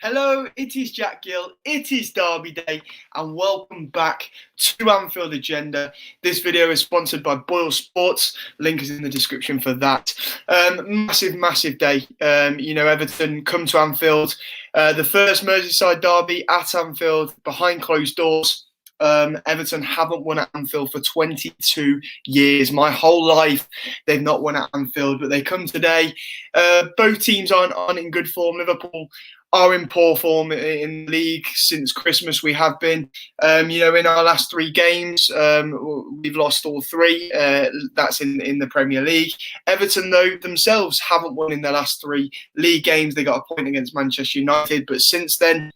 Hello, it is Jack Gill, it is Derby Day, and welcome back to Anfield Agenda. This video is sponsored by BoyleSports, link is in the description for that. Massive day. Everton come to Anfield, the first Merseyside derby at Anfield, behind closed doors. Everton haven't won at Anfield for 22 years. My whole life they've not won at Anfield, but they come today. Both teams aren't in good form. Liverpool are in poor form in the league since Christmas. We have been, in our last three games, we've lost all three. That's in the Premier League. Everton, though, themselves haven't won in their last three league games. They got a point against Manchester United, but since then,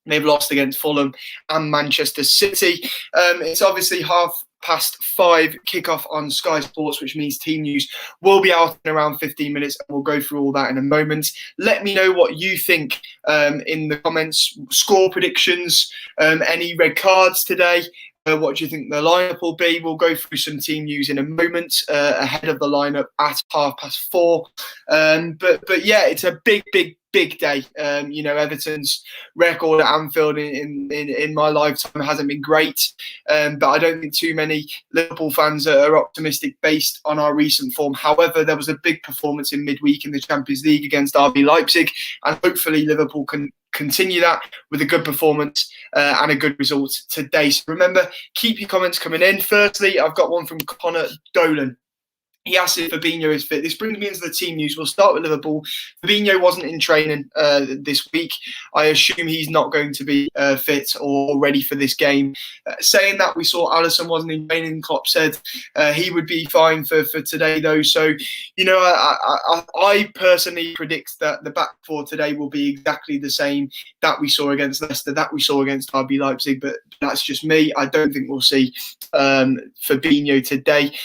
they've lost against Fulham and Manchester City. It's obviously 5:30 kickoff on Sky Sports, which means team news will be out in around 15 minutes, and we'll go through all that in a moment. Let me know what you think in the comments. Score predictions, any red cards today. What do you think the lineup will be? We'll go through some team news in a moment ahead of the lineup at 4:30. But yeah, it's a big day. Everton's record at Anfield in my lifetime hasn't been great, but I don't think too many Liverpool fans are optimistic based on our recent form. However, there was a big performance in midweek in the Champions League against RB Leipzig, and hopefully Liverpool can continue that with a good performance and a good result today. So remember, keep your comments coming in. Firstly, I've got one from Connor Dolan. He asked if Fabinho is fit. This brings me into the team news. We'll start with Liverpool. Fabinho wasn't in training this week. I assume he's not going to be fit or ready for this game. Saying that, we saw Alisson wasn't in training. Klopp said he would be fine for today, though. So, I personally predict that the back four today will be exactly the same that we saw against Leicester, that we saw against RB Leipzig. But that's just me. I don't think we'll see Fabinho today.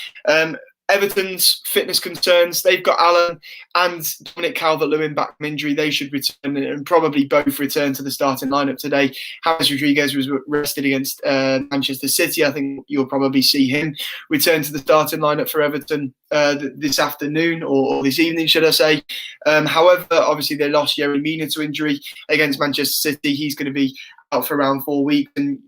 Everton's fitness concerns, they've got Allen and Dominic Calvert-Lewin back from injury. They should return and probably both return to the starting lineup today. James Rodriguez was rested against Manchester City. I think you'll probably see him return to the starting lineup for Everton this afternoon or this evening, should I say. However, obviously they lost Yerry Mina to injury against Manchester City. He's going to be out for around 4 weeks. And,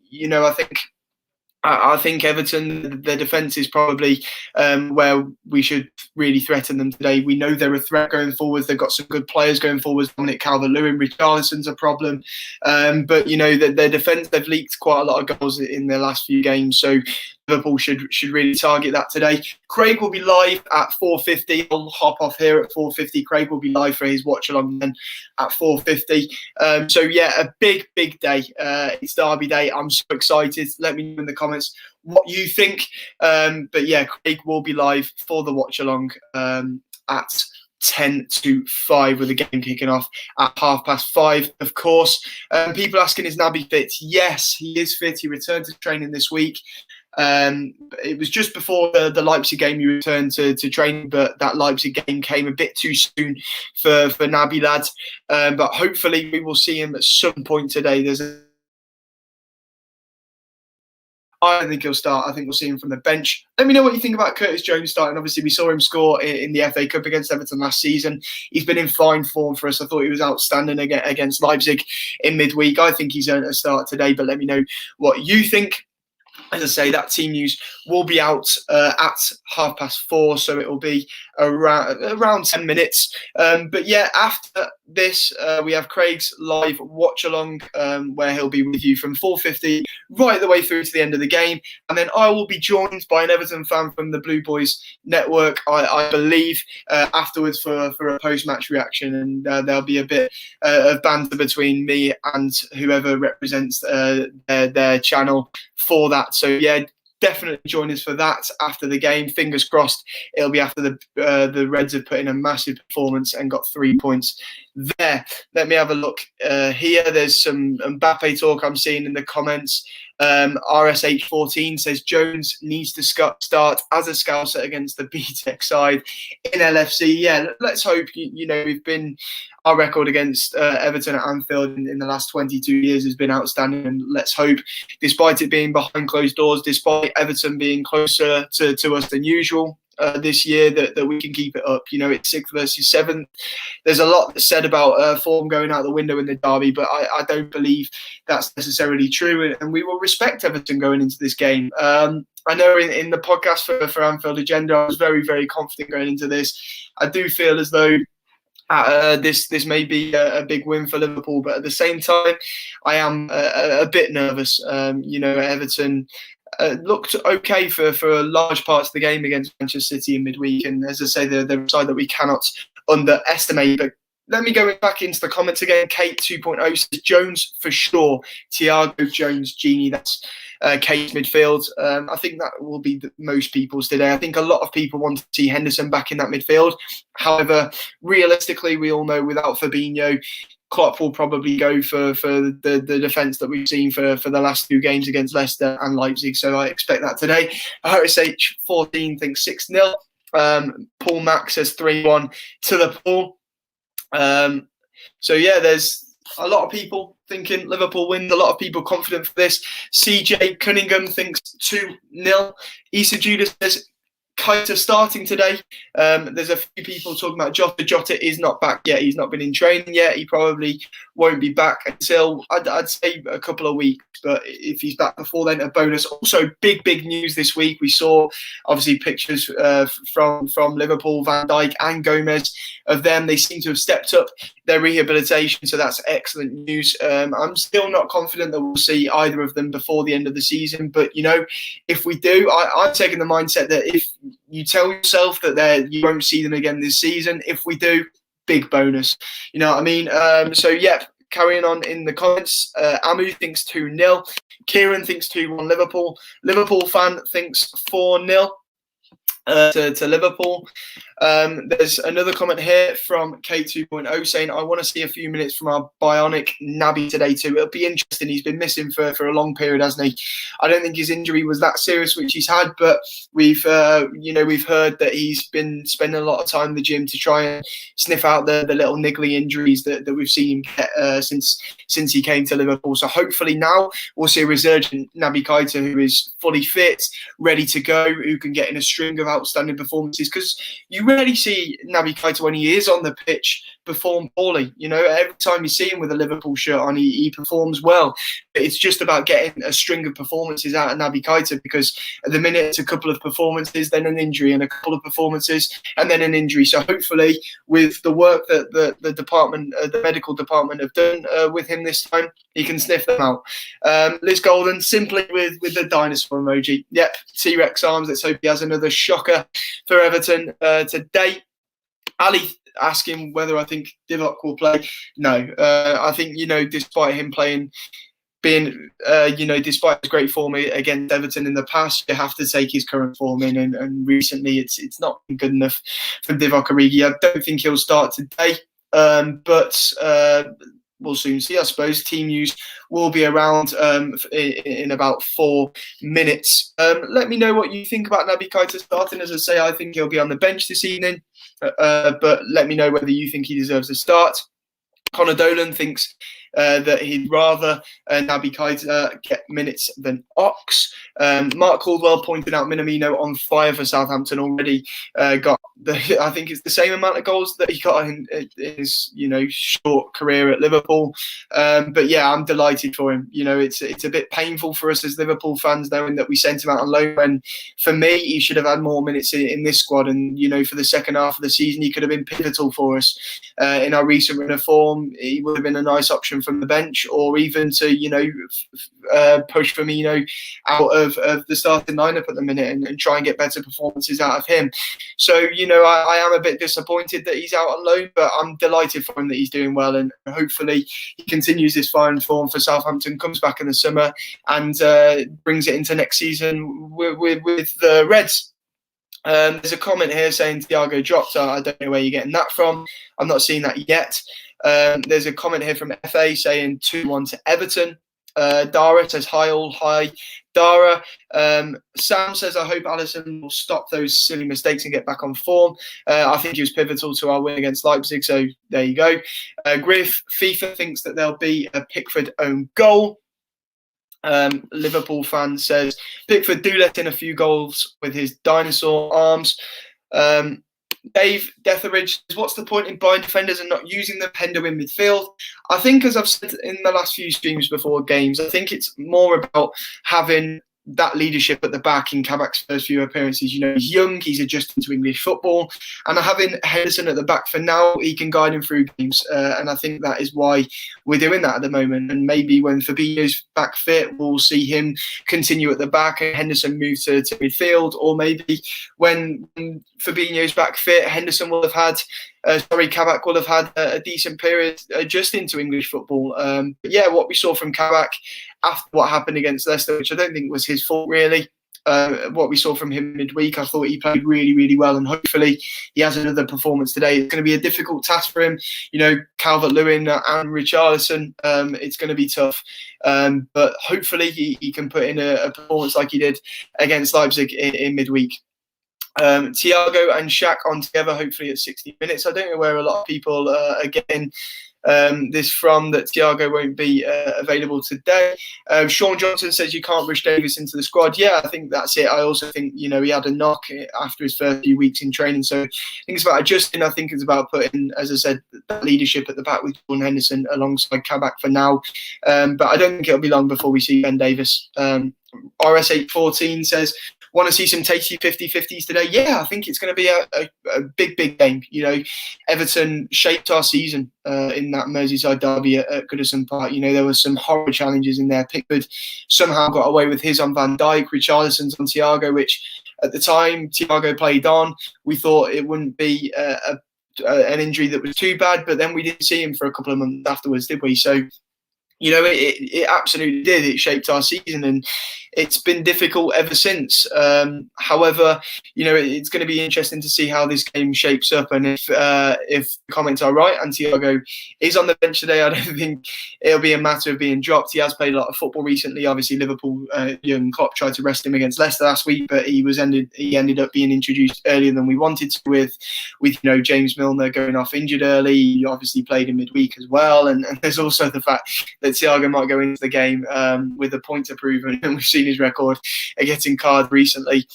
I think Everton, their defence is probably where we should really threaten them today. We know they're a threat going forward. They've got some good players going forward. Dominic Calvert-Lewin, Richarlison's a problem. But, their defence, they've leaked quite a lot of goals in their last few games. So Liverpool should really target that today. Craig will be live at 4:50. I'll hop off here at 4:50. Craig will be live for his watch along then at 4:50. So yeah, a big day. It's Derby Day. I'm so excited. Let me know in the comments what you think. But yeah, Craig will be live for the watch along at 4:50 with the game kicking off at 5:30. Of course, people asking, is Naby fit? Yes, he is fit. He returned to training this week. It was just before the Leipzig game he returned to training, but that Leipzig game came a bit too soon for Naby lad. But hopefully we will see him at some point today. I don't think he'll start. I think we'll see him from the bench. Let me know what you think about Curtis Jones starting. Obviously, we saw him score in the FA Cup against Everton last season. He's been in fine form for us. I thought he was outstanding against Leipzig in midweek. I think he's earned a start today, but let me know what you think. As I say, that team news will be out at 4:30, so it will be around 10 minutes. But yeah, after this, we have Craig's live watch along where he'll be with you from 4:50 right the way through to the end of the game. And then I will be joined by an Everton fan from the Blue Boys Network, I believe, afterwards for a post-match reaction. And there'll be a bit of banter between me and whoever represents their channel for that. So yeah, definitely join us for that after the game. Fingers crossed it'll be after the Reds have put in a massive performance and got 3 points there. Let me have a look here. There's some Mbappe talk I'm seeing in the comments. RSH14 says Jones needs to start as a Scouser against the BTEC side in LFC. Yeah, let's hope. We've been, our record against Everton at Anfield in the last 22 years has been outstanding, and let's hope, despite it being behind closed doors, despite Everton being closer to us than usual, this year that we can keep it up. It's 6th versus 7th. There's a lot that's said about form going out the window in the derby, but I don't believe that's necessarily true, and we will respect Everton going into this game. I know in the podcast for Anfield Agenda, I was very, very confident going into this. I do feel as though this may be a big win for Liverpool, but at the same time, I am a bit nervous. Everton looked okay for large parts of the game against Manchester City in midweek, and as I say, they're a side that we cannot underestimate. But let me go back into the comments again. Kate 2.0 says Jones for sure. Thiago Jones, Genie. That's Kate's midfield. I think that will be most people's today. I think a lot of people want to see Henderson back in that midfield. However, realistically, we all know without Fabinho, Klopp will probably go for the defence that we've seen for the last 2 games against Leicester and Leipzig. So I expect that today. RSH 14 thinks 6-0. Paul Mack says 3-1 to Liverpool. So yeah, there's a lot of people thinking Liverpool wins, a lot of people confident for this. CJ Cunningham thinks 2-0. Issa Judas says Keita starting today. There's a few people talking about Jota. Jota is not back yet. He's not been in training yet. He probably won't be back until, I'd say, a couple of weeks. But if he's back before then, a bonus. Also, big news this week. We saw, obviously, pictures from Liverpool, Van Dijk and Gomez of them. They seem to have stepped up their rehabilitation, so that's excellent news. I'm still not confident that we'll see either of them before the end of the season. But, if we do, I'm taking the mindset that if you tell yourself that you won't see them again this season, if we do, big bonus. You know what I mean? So, yeah, carrying on in the comments. Amu thinks 2-0. Kieran thinks 2-1 Liverpool. Liverpool fan thinks 4-0 to Liverpool. There's another comment here from K2.0 saying, I want to see a few minutes from our bionic Naby today too. It'll be interesting. He's been missing for a long period, hasn't he? I don't think his injury was that serious, which he's had, but we've heard that he's been spending a lot of time in the gym to try and sniff out the little niggly injuries that we've seen him get since he came to Liverpool. So hopefully now we'll see a resurgent Naby Keita who is fully fit, ready to go, who can get in a string of outstanding performances, because you rarely see Naby Keita when he is on the pitch perform poorly. Every time you see him with a Liverpool shirt on, he performs well. But it's just about getting a string of performances out of Naby Keita, because at the minute it's a couple of performances, then an injury, and a couple of performances, and then an injury. So hopefully, with the work that the department, the medical department, have done with him this time, he can sniff them out. Liz Golden, simply with the dinosaur emoji. Yep, T-Rex arms. Let's hope he has another shocker for Everton today. Ali asking whether I think Divock will play. No, I think, despite him despite his great form against Everton in the past, you have to take his current form in, and recently it's not been good enough for Divock Origi. I don't think he'll start today, but we'll soon see, I suppose. Team news will be around in about 4 minutes. Let me know what you think about Naby Keita starting. As I say, I think he'll be on the bench this evening, but let me know whether you think he deserves a start. Connor Dolan thinks that he'd rather Naby Keita get minutes than Ox. Mark Caldwell pointed out Minamino on fire for Southampton already. Got I think it's the same amount of goals that he got in his short career at Liverpool. But yeah, I'm delighted for him. It's a bit painful for us as Liverpool fans knowing that we sent him out on loan. When for me, he should have had more minutes in this squad. And for the second half of the season, he could have been pivotal for us in our recent run of form. He would have been a nice option from the bench, or even to push Firmino out of the starting lineup at the minute and try and get better performances out of him. So I am a bit disappointed that he's out on loan, but I'm delighted for him that he's doing well, and hopefully he continues this fine form for Southampton, comes back in the summer, and brings it into next season with the Reds. There's a comment here saying Thiago dropped. I don't know where you're getting that from. I'm not seeing that yet. There's a comment here from FA saying 2-1 to Everton. Dara says, hi all, hi. Dara. Sam says, I hope Alisson will stop those silly mistakes and get back on form. I think he was pivotal to our win against Leipzig, so there you go. Griff, FIFA thinks that there'll be a Pickford own goal. Liverpool fan says, Pickford do let in a few goals with his dinosaur arms. Dave Detheridge says, what's the point in buying defenders and not using them? Hendo in midfield. I think, as I've said in the last few streams before games, I think it's more about having that leadership at the back in Kabak's first few appearances. You know, he's young, he's adjusting to English football, and having Henderson at the back for now, he can guide him through games, and I think that is why we're doing that at the moment. And maybe when Fabinho's back fit, we'll see him continue at the back and Henderson move to midfield, or maybe when Fabinho's back fit, Henderson will have had Kabak will have had a decent period adjusting to English football. But yeah, what we saw from Kabak after what happened against Leicester, which I don't think was his fault really, what we saw from him midweek, I thought he played really, really well, and hopefully he has another performance today. It's going to be a difficult task for him. You know, Calvert-Lewin and Richarlison, it's going to be tough. But hopefully he can put in a performance like he did against Leipzig in midweek. Thiago and Shaq on together, hopefully at 60 minutes. I don't know where a lot of people are getting this from, that Thiago won't be available today. Sean Johnson says you can't rush Davis into the squad. Yeah, I think that's it. I also think, you know, he had a knock after his first few weeks in training. So I think it's about adjusting. I think it's about putting, as I said, that leadership at the back with Jordan Henderson alongside Kabak for now. But I don't think it'll be long before we see Ben Davis. RS814 says, want to see some tasty 50-50s today? Yeah, I think it's going to be a big, big game. You know, Everton shaped our season in that Merseyside derby at Goodison Park. You know, there were some horrible challenges in there. Pickford somehow got away with his on Van Dijk, Richarlison's on Thiago, which at the time Thiago played on. We thought it wouldn't be an injury that was too bad, but then we didn't see him for a couple of months afterwards, did we? So, you know, it absolutely did. It shaped our season, and it's been difficult ever since. However, you know, it's going to be interesting to see how this game shapes up, and if the comments are right and Thiago is on the bench today, I don't think it'll be a matter of being dropped. He has played a lot of football recently. Obviously, Liverpool, Jurgen Klopp tried to rest him against Leicester last week, but he ended up being introduced earlier than we wanted to, with you know, James Milner going off injured early. He obviously played in midweek as well, and there's also the fact that Thiago might go into the game with a point to prove, and we've seen his record getting cards recently.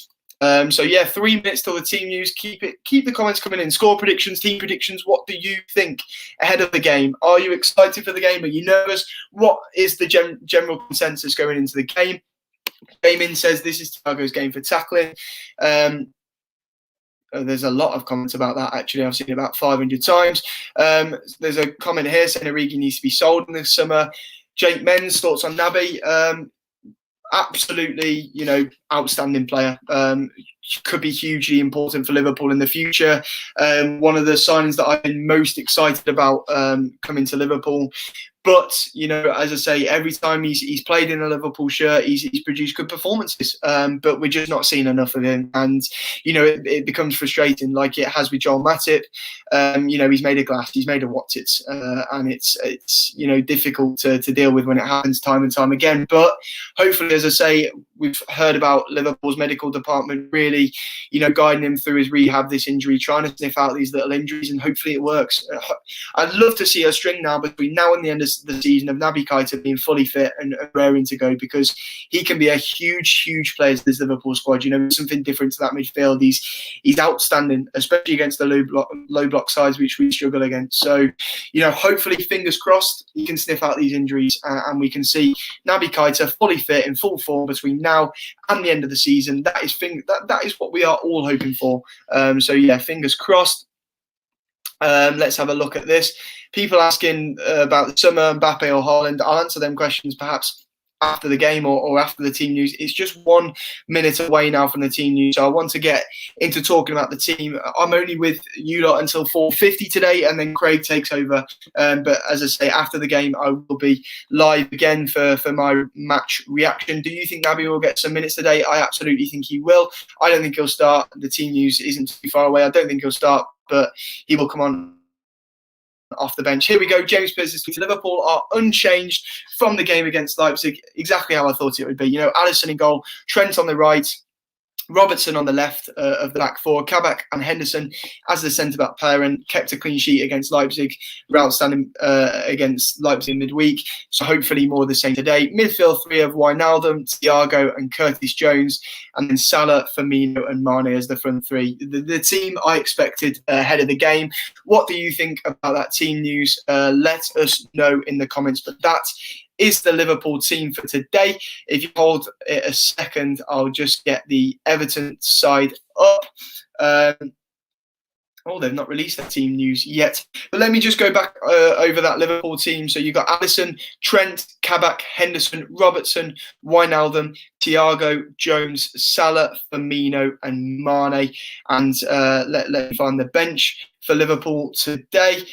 So yeah, 3 minutes till the team news. Keep the comments coming in. Score predictions, team predictions. What do you think ahead of the game? Are you excited for the game? Are you nervous? What is the general consensus going into the game? Damien says this is Thiago's game for tackling. There's a lot of comments about that, actually. I've seen it about 500 times. There's a comment here saying Origi needs to be sold in this summer. Jake Men's thoughts on Naby. Absolutely, you know, outstanding player. Could be hugely important for Liverpool in the future. One of the signings that I've been most excited about coming to Liverpool. But, you know, as I say, every time he's played in a Liverpool shirt, he's produced good performances. But we're just not seeing enough of him. And, you know, it becomes frustrating, like it has with Joel Matip. You know, he's made a Glass, he's made a Watsits. And it's you know, difficult to deal with when it happens time and time again. But hopefully, as I say, we've heard about Liverpool's medical department really, you know, guiding him through his rehab, this injury, trying to sniff out these little injuries, and hopefully it works. I'd love to see a string now between now and the end of the season of Naby Keita being fully fit and raring to go, because he can be a huge, huge player to this Liverpool squad. You know, something different to that midfield. He's outstanding, especially against the low block sides, which we struggle against. So, you know, hopefully, fingers crossed, he can sniff out these injuries and we can see Naby Keita fully fit in full form between now and the end of the season. That is what we are all hoping for. So yeah, fingers crossed. Let's have a look at this. People asking about the summer, Mbappe or Haaland. I'll answer them questions perhaps after the game or after the team news. It's just 1 minute away now from the team news, so I want to get into talking about the team. I'm only with you lot until 4:50 today, and then Craig takes over. But as I say, after the game, I will be live again for my match reaction. Do you think Naby will get some minutes today? I absolutely think he will. I don't think he'll start. The team news isn't too far away. I don't think he'll start, but he will come on off the bench. Here we go. James Pierce's tweet: Liverpool are unchanged from the game against Leipzig. Exactly how I thought it would be. You know, Alisson in goal, Trent on the right, Robertson on the left of the back four, Kabak and Henderson as the centre-back pair, and kept a clean sheet against Leipzig, outstanding against Leipzig midweek. So hopefully more of the same today. Midfield three of Wijnaldum, Thiago and Curtis Jones, and then Salah, Firmino and Mane as the front three. The team I expected ahead of the game. What do you think about that team news? Let us know in the comments. But that is the Liverpool team for today. If you hold it a second, I'll just get the Everton side up. They've not released their team news yet. But let me just go back over that Liverpool team. So you've got Alisson, Trent, Kabak, Henderson, Robertson, Wijnaldum, Thiago, Jones, Salah, Firmino and Mane. And let me find the bench for Liverpool today.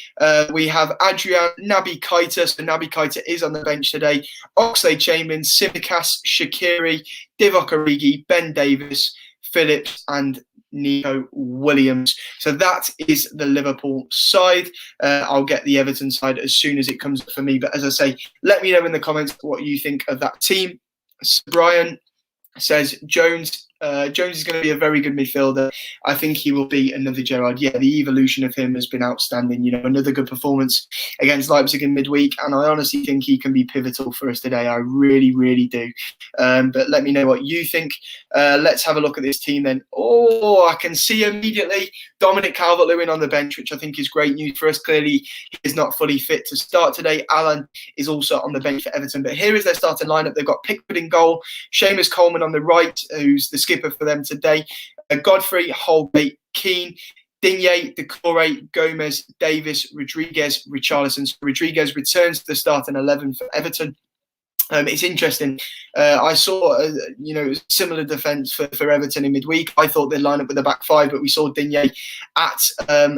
We have Adrian, Naby Keita. So Naby Keita is on the bench today. Oxlade-Chamberlain, Tsimikas, Shaqiri, Divock Origi, Ben Davies, Phillips and Nico Williams. So that is the Liverpool side. I'll get the Everton side as soon as it comes up for me. But as I say, let me know in the comments what you think of that team. So Brian says Jones is going to be a very good midfielder. I think he will be another Gerrard. Yeah, the evolution of him has been outstanding. You know, another good performance against Leipzig in midweek, and I honestly think he can be pivotal for us today. I really, really do. But let me know what you think. Let's have a look at this team then. I can see immediately Dominic Calvert-Lewin on the bench, which I think is great news for us. Clearly, he is not fully fit to start today. Alan is also on the bench for Everton. But here is their starting lineup. They've got Pickford in goal, Seamus Coleman on the right, who's the skipper for them today. Godfrey, Holgate, Keane, Digne, Decore, Gomez, Davis, Rodriguez, Richarlison. So Rodriguez returns to the starting 11 for Everton. It's interesting. I saw, similar defence for Everton in midweek. I thought they'd line up with a back five, but we saw Digne at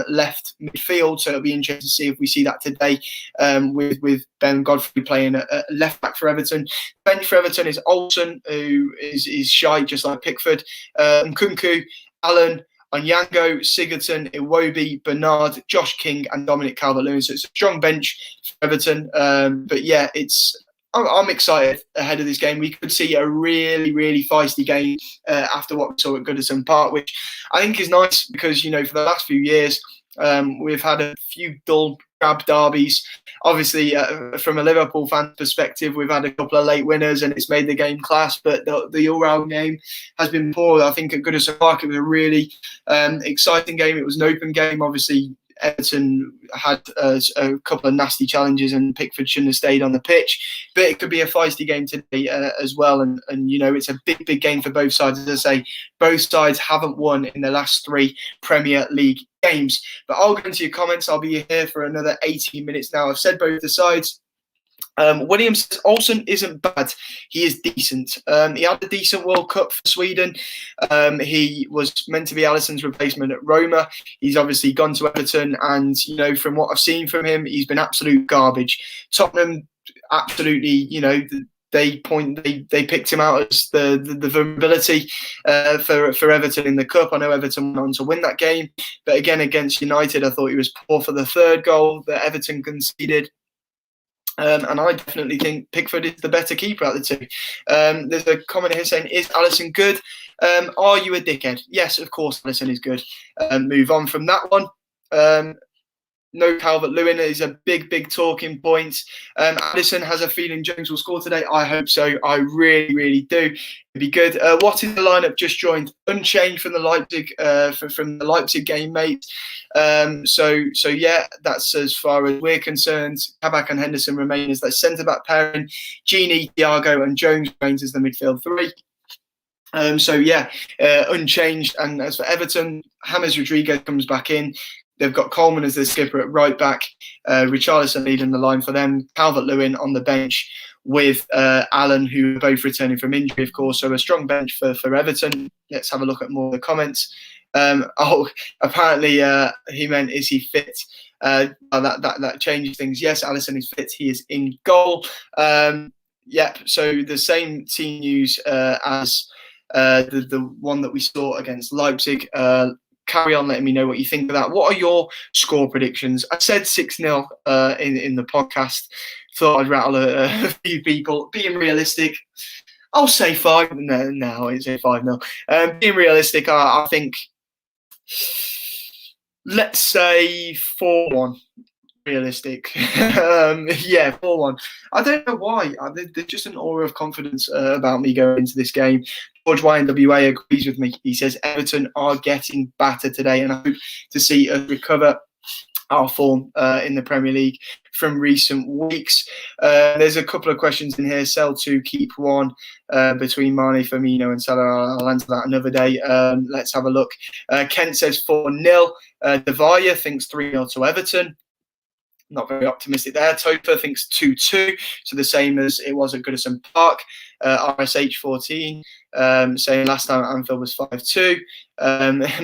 left midfield. So it'll be interesting to see if we see that today with Ben Godfrey playing at left back for Everton. Bench for Everton is Olsen, who is shy, just like Pickford. Nkunku, Allen, Onyango, Sigurdsson, Iwobi, Bernard, Josh King, and Dominic Calvert-Lewin. So it's a strong bench for Everton. But yeah, I'm excited ahead of this game. We could see a really, really feisty game after what we saw at Goodison Park, which I think is nice because, for the last few years, we've had a few dull, drab derbies. Obviously, from a Liverpool fan perspective, we've had a couple of late winners and it's made the game class, but the all-round game has been poor. I think at Goodison Park, it was a really exciting game. It was an open game, obviously. Everton had a couple of nasty challenges and Pickford shouldn't have stayed on the pitch, but it could be a feisty game today as well, and it's a big game for both sides. As I say, both sides haven't won in the last 3 Premier League games. But I'll go into your comments. I'll be here for another 18 minutes now. I've said both the sides. Williams says Olsen isn't bad. He is decent. He had a decent World Cup for Sweden. He was meant to be Alisson's replacement at Roma. He's obviously gone to Everton, and from what I've seen from him, he's been absolute garbage. Tottenham, absolutely, they picked him out as the vulnerability for Everton in the cup. I know Everton went on to win that game, but again against United, I thought he was poor for the 3rd goal that Everton conceded. And I definitely think Pickford is the better keeper out of the two. There's a comment here saying, is Alisson good? Are you a dickhead? Yes, of course Alisson is good. Move on from that one. No Calvert-Lewin is a big talking point. Alisson has a feeling Jones will score today. I hope so. I really, really do. It'd be good. What is the lineup just joined? Unchanged from the Leipzig from the Leipzig game, mate. So yeah, that's as far as we're concerned. Kabak and Henderson remain as their centre back pairing. Gini, Thiago, and Jones remains as the midfield 3. Unchanged. And as for Everton, James Rodriguez comes back in. They've got Coleman as their skipper at right back, Richarlison leading the line for them, Calvert-Lewin on the bench with Allen, who are both returning from injury, of course. So a strong bench for Everton. Let's have a look at more of the comments. Apparently he meant, is he fit? That changes things. Yes, Alisson is fit. He is in goal. So the same team news as the one that we saw against Leipzig. Carry on letting me know what you think of that. What are your score predictions? I said 6-0 in the podcast. Thought I'd rattle a few people. Being realistic, I'll say 5. No, I won't say 5-0. Being realistic, I think, let's say 4-1. Realistic. Yeah, 4-1. I don't know why. There's just an aura of confidence about me going into this game. George YNWA agrees with me. He says Everton are getting battered today, and I hope to see us recover our form in the Premier League from recent weeks. There's a couple of questions in here. Sell 2, keep 1 between Mane, Firmino and Salah. I'll answer that another day. Let's have a look. Kent says 4-0. Devaya thinks 3-0 to Everton. Not very optimistic there. Topa thinks 2-2, so the same as it was at Goodison Park. RSH14 saying last time at Anfield was 5-2.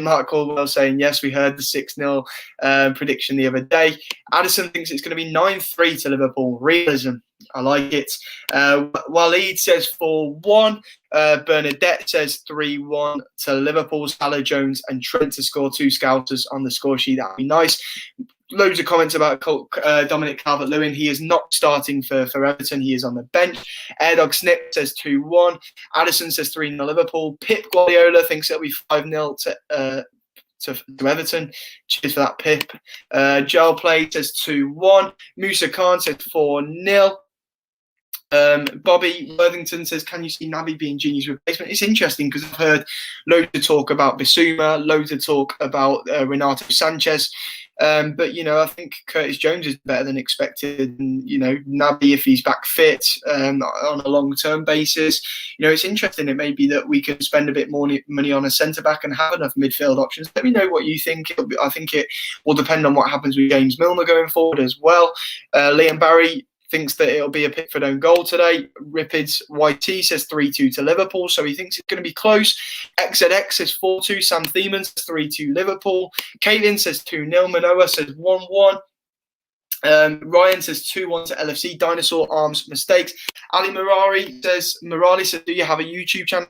Mark Caldwell saying yes, we heard the 6-0 prediction the other day. Addison thinks it's going to be 9-3 to Liverpool. Realism, I like it. Waleed says 4-1. Bernadette says 3-1 to Liverpool. Salah, Jones and Trent to score 2 scouters on the score sheet. That'd be nice. Loads of comments about Dominic Calvert-Lewin. He is not starting for Everton. He is on the bench. Airdog Snip says 2-1. Addison says 3-0 Liverpool. Pip Guardiola thinks it'll be 5-0 to Everton. Cheers for that, Pip. Joel Play says 2-1. Musa Khan says 4-0. Bobby Worthington says, can you see Naby being Gini's replacement? It's interesting because I've heard loads of talk about Bissouma, loads of talk about Renato Sanchez. But, I think Curtis Jones is better than expected. And, Naby, if he's back fit on a long-term basis, it's interesting. It may be that we can spend a bit more money on a centre-back and have enough midfield options. Let me know what you think. I think it will depend on what happens with James Milner going forward as well. Liam Barry thinks that it'll be a Pickford own goal today. Ripids YT says 3-2 to Liverpool, so he thinks it's going to be close. XZX says 4-2. Sam Thiemann says 3-2 Liverpool. Caitlin says 2-0. Manoa says 1-1. Ryan says 2-1 to LFC. Dinosaur Arms Mistakes. Ali Morali says, do you have a YouTube channel?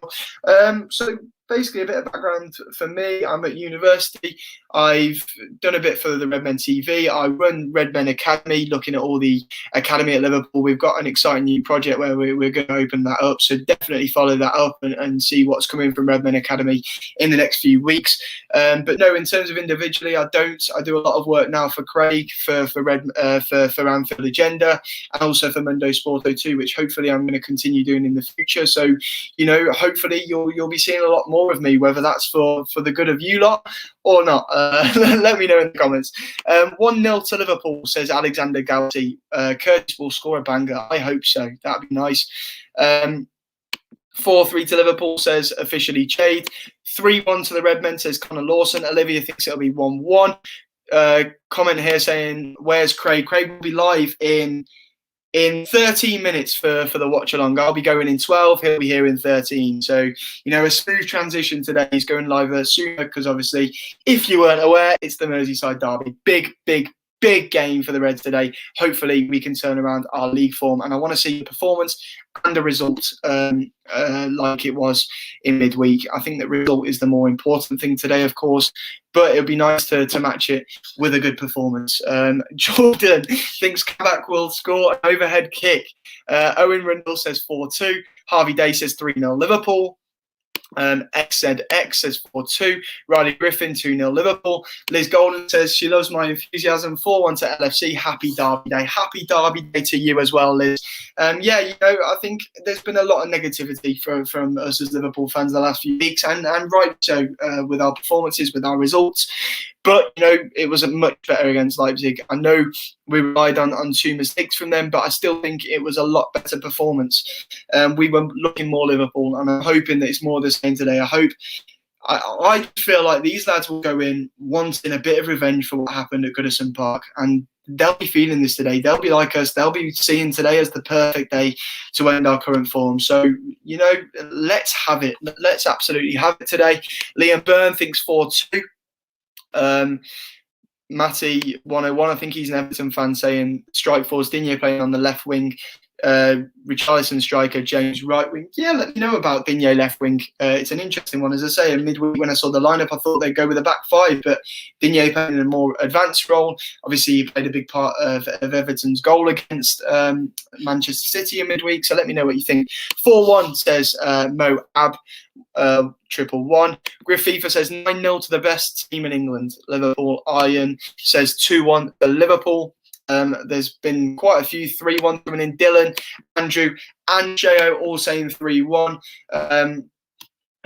So basically a bit of background for me. I'm at university. I've done a bit for the Redmen TV. I run Redmen Academy, looking at all the academy at Liverpool. We've got an exciting new project where we're going to open that up. So definitely follow that up and see what's coming from Redmen Academy in the next few weeks. But no, in terms of individually, I don't. I do a lot of work now for Craig, for Anfield Agenda, and also for Mundo Sporto too, which hopefully I'm going to continue doing in the future. So, hopefully you'll be seeing a lot more of me, whether that's for the good of you lot or not. Let me know in the comments. 1-0 to Liverpool, says Alexander Gauti. Curtis will score a banger. I hope so. That'd be nice. 4-3 to Liverpool, says officially Chade. 3-1 to the Redmen, says Connor Lawson. Olivia thinks it'll be 1-1. Comment here saying, where's Craig? Craig will be live in 13 minutes for the watch along. I'll be going in 12. He'll be here in 13. So, a smooth transition today. He's going live sooner because obviously, if you weren't aware, it's the Merseyside derby. Big game for the Reds today. Hopefully, we can turn around our league form. And I want to see a performance and a result like it was in midweek. I think that result is the more important thing today, of course. But it would be nice to match it with a good performance. Jordan thinks Kabak will score an overhead kick. Owen Rundle says 4-2. Harvey Day says 3-0 Liverpool. XZX says 4-2. Riley Griffin 2-0 Liverpool. Liz Golden says she loves my enthusiasm. 4-1 to LFC. Happy Derby Day. Happy Derby Day to you as well, Liz. I think there's been a lot of negativity from us as Liverpool fans the last few weeks, and right so with our performances, with our results. But, it was much better against Leipzig. I know we relied on 2 mistakes from them, but I still think it was a lot better performance. We were looking more Liverpool, and I'm hoping that it's more the same today. I feel like these lads will go in wanting a bit of revenge for what happened at Goodison Park, and they'll be feeling this today. They'll be like us. They'll be seeing today as the perfect day to end our current form. So, let's have it. Let's absolutely have it today. Liam Byrne thinks 4-2. Matty 101, I think he's an Everton fan, saying strike force Digne playing on the left wing Richarlison striker, James right wing. Yeah, let me know about Digne left wing. It's an interesting one. As I say, in midweek when I saw the lineup, I thought they'd go with a back five, but Digne played in a more advanced role. Obviously, he played a big part of Everton's goal against Manchester City in midweek. So let me know what you think. 4-1 says Mo Ab. 111. Griff FIFA says 9-0 to the best team in England. Liverpool. Iron says 2-1 to Liverpool. There's been quite a few 3-1 coming in. Dylan, Andrew, and Jo all saying 3-1.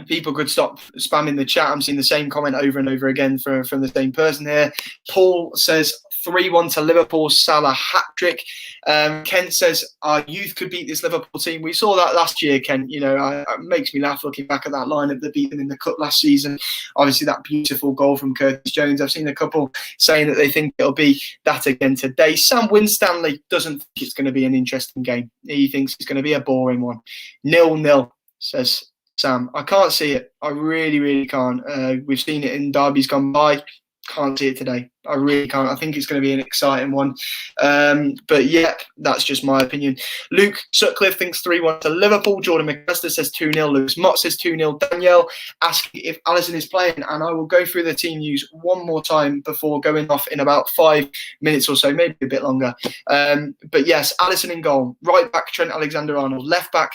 People could stop spamming the chat. I'm seeing the same comment over and over again from the same person here. Paul says 3-1 to Liverpool, Salah hat-trick. Kent says our youth could beat this Liverpool team. We saw that last year, Kent. You know, it makes me laugh looking back at that lineup that beat them in the cup last season. Obviously, that beautiful goal from Curtis Jones. I've seen a couple saying that they think it'll be that again today. Sam Winstanley doesn't think it's going to be an interesting game. He thinks it's going to be a boring one. 0-0, says Sam. I can't see it. I really, really can't. We've seen it in derbies gone by. Can't see it today. I really can't. I think it's going to be an exciting one. But yeah, that's just my opinion. Luke Sutcliffe thinks 3-1 to Liverpool. Jordan McAllister says 2-0. Lewis Mott says 2-0. Danielle asking if Alisson is playing. And I will go through the team news one more time before going off in about 5 minutes or so, maybe a bit longer. But yes, Alisson in goal. Right back, Trent Alexander-Arnold. Left back,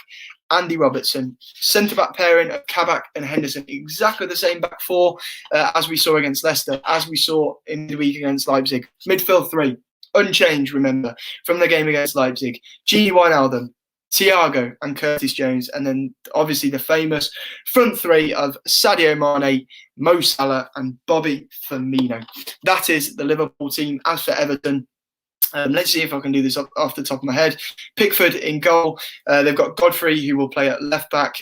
Andy Robertson. Centre-back pairing of Kabak and Henderson. Exactly the same back four as we saw against Leicester, as we saw in the week against Leipzig. Midfield three, unchanged, remember, from the game against Leipzig. Gini Wijnaldum, Thiago and Curtis Jones. And then obviously the famous front three of Sadio Mane, Mo Salah and Bobby Firmino. That is the Liverpool team. As for Everton, let's see if I can do this off the top of my head. Pickford in goal. They've got Godfrey, who will play at left back.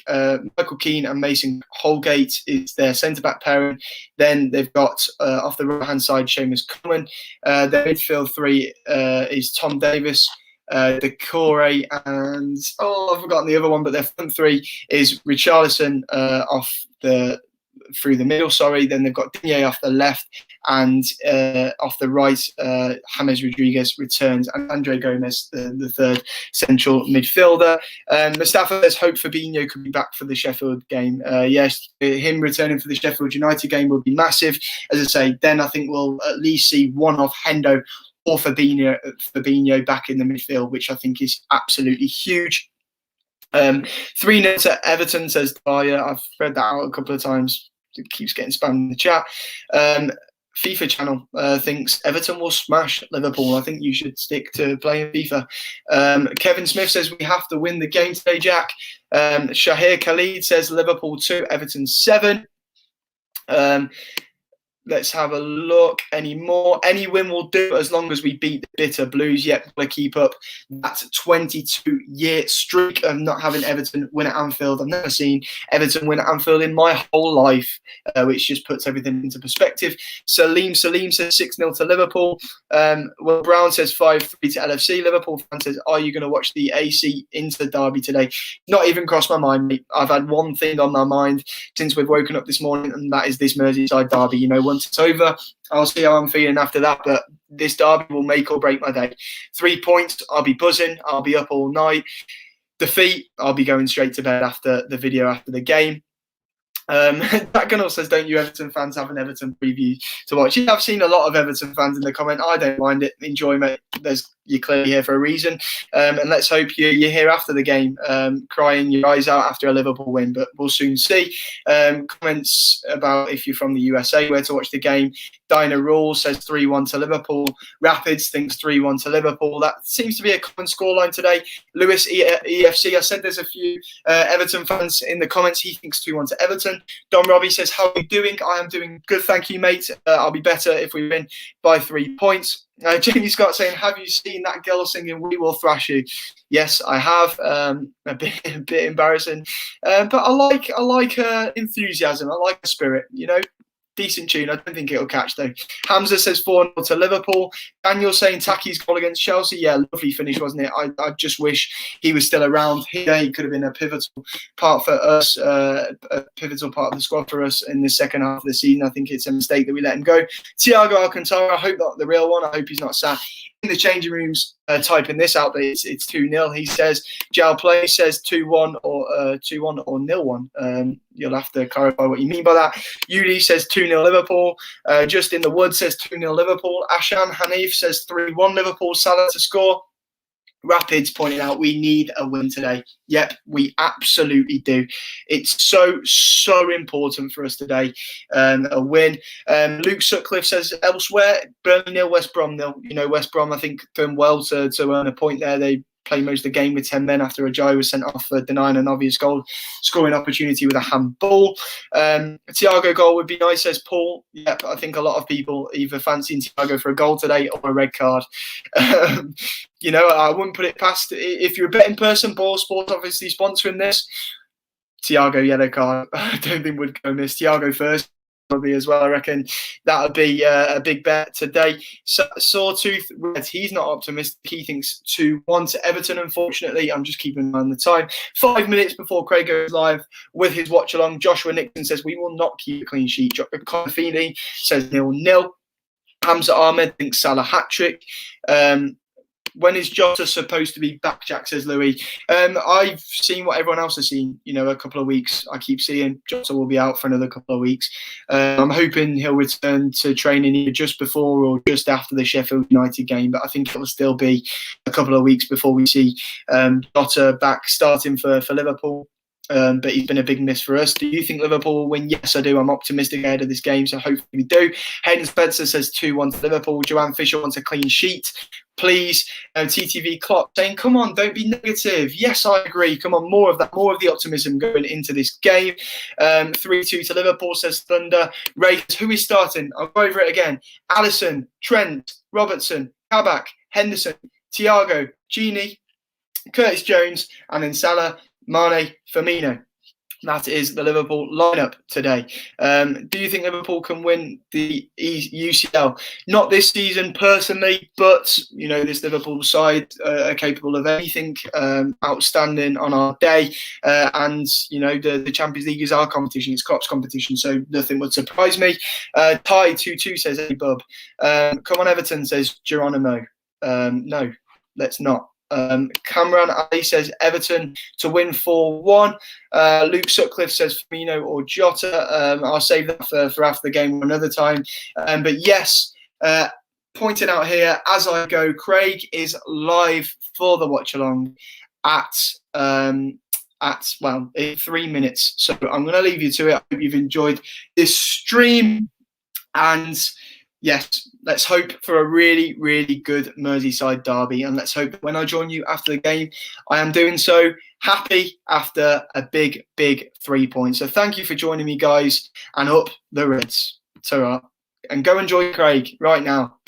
Michael Keane and Mason Holgate is their centre-back pairing. Then they've got, off the right-hand side, Seamus Coleman. Their midfield three is Tom Davis, Decore, and, I've forgotten the other one, but their front three is Richarlison through the middle, Then they've got Digne off the left, and off the right, James Rodriguez returns, and Andre Gomez, the third central midfielder. Mustafa says hope Fabinho could be back for the Sheffield game. Yes, him returning for the Sheffield United game would be massive. As I say, then I think we'll at least see one of Hendo or Fabinho back in the midfield, which I think is absolutely huge. 3-0 to Everton, says Dyer. I've read that out a couple of times. It keeps getting spammed in the chat. FIFA channel thinks Everton will smash Liverpool. I think you should stick to playing FIFA. Kevin Smith says we have to win the game today, Jack. Shahir Khalid says Liverpool 2, Everton 7. Let's have a look. Any more? Any win will do as long as we beat the bitter Blues. Yet, we'll keep up that 22-year streak of not having Everton win at Anfield. I've never seen Everton win at Anfield in my whole life, which just puts everything into perspective. Salim says 6-0 to Liverpool. Will Brown says 5-3 to LFC. Liverpool fan says, are you going to watch the AC Inter derby today? Not even crossed my mind, mate. I've had one thing on my mind since we've woken up this morning, and that is this Merseyside derby. You know, once it's over, I'll see how I'm feeling after that, but this derby will make or break my day. 3 points, I'll be buzzing, I'll be up all night. Defeat, I'll be going straight to bed after the video after the game. That Gunnell says, don't you Everton fans have an Everton preview to watch? Yeah, I've seen a lot of Everton fans in the comment. I don't mind it. Enjoy, mate. You're clearly here for a reason. And let's hope you're here after the game, crying your eyes out after a Liverpool win, but we'll soon see. Comments about if you're from the USA, where to watch the game. Dinah Rule says 3-1 to Liverpool. Rapids thinks 3-1 to Liverpool. That seems to be a common scoreline today. Lewis EFC, I said there's a few Everton fans in the comments. He thinks 2-1 to Everton. Don Robbie says, how are you doing? I am doing good, thank you, mate. I'll be better if we win by 3 points. Jamie Scott saying, have you seen that girl singing We Will Thrash You? Yes, I have. A bit embarrassing. But I like her enthusiasm. I like her spirit, you know. Decent tune. I don't think it'll catch though. Hamza says 4-0 to Liverpool. Daniel saying Taki's goal against Chelsea. Yeah, lovely finish, wasn't it? I just wish he was still around here. He could have been a pivotal part for us, a pivotal part of the squad for us in the second half of the season. I think it's a mistake that we let him go. Thiago Alcantara, I hope not the real one. I hope he's not sat in the changing rooms typing this out, but it's 2-0. He says Jal Play says 2-1 or 2-1 or 0-1. You'll have to clarify what you mean by that. Yuli says 2-0 Liverpool. Just in the Wood says 2-0 Liverpool. Ashan Hanif says 3-1 Liverpool. Salah to score. Rapids pointing out we need a win today. Yep, we absolutely do. It's so important for us today. A win. Luke Sutcliffe says elsewhere, Burnley 0, West Brom 0. You know, West Brom, I think, done well to earn a point there. They played most of the game with 10 men after Ajayi was sent off for denying an obvious goal scoring opportunity with a handball. Thiago goal would be nice, says Paul. Yep, I think a lot of people either fancying Thiago for a goal today or a red card. You know, I wouldn't put it past, if you're a betting person, BoyleSports obviously sponsoring this. Thiago yellow card, I don't think would go miss. Thiago first probably as well. I reckon that would be a big bet today. Sawtooth Red, he's not optimistic. He thinks 2-1 to Everton. Unfortunately, I'm just keeping an eye on the time. 5 minutes before Craig goes live with his watch along, Joshua Nixon says we will not keep a clean sheet. Conor Feeney says 0-0. Hamza Ahmed thinks Salah hat-trick. When is Jota supposed to be back, Jack, says Louis. I've seen what everyone else has seen, you know, a couple of weeks. I keep seeing Jota will be out for another couple of weeks. I'm hoping he'll return to training either just before or just after the Sheffield United game, but I think it will still be a couple of weeks before we see Jota back starting for Liverpool. But he's been a big miss for us. Do you think Liverpool will win? Yes, I do. I'm optimistic ahead of this game, so hopefully we do. Hayden Spencer says 2-1 to Liverpool. Joanne Fisher wants a clean sheet. Please. TTV Clock saying, come on, don't be negative. Yes, I agree. Come on, more of that, more of the optimism going into this game. 3-2 to Liverpool, says Thunder. Ray, who is starting? I'll go over it again. Alisson, Trent, Robertson, Kabak, Henderson, Thiago, Gini, Curtis Jones, and then Salah, Mane, Firmino. That is the Liverpool lineup today. Do you think Liverpool can win the UCL? Not this season personally, but you know this Liverpool side are capable of anything outstanding on our day. And you know the Champions League is our competition; it's Klopp's competition, so nothing would surprise me. Ty 2-2 says, "Hey Bub, come on Everton," says Geronimo. No, let's not. Cameron Ali says Everton to win 4-1. Luke Sutcliffe says Firmino or Jota. I'll save that for after the game or another time. But yes, pointing out here as I go, Craig is live for the watch along at 3 minutes. So I'm going to leave you to it. I hope you've enjoyed this stream. And yes, let's hope for a really, really good Merseyside derby. And let's hope that when I join you after the game, I am doing so happy after a big, big 3 points. So thank you for joining me, guys. And up the Reds. Ta-ra. And go enjoy Craig right now.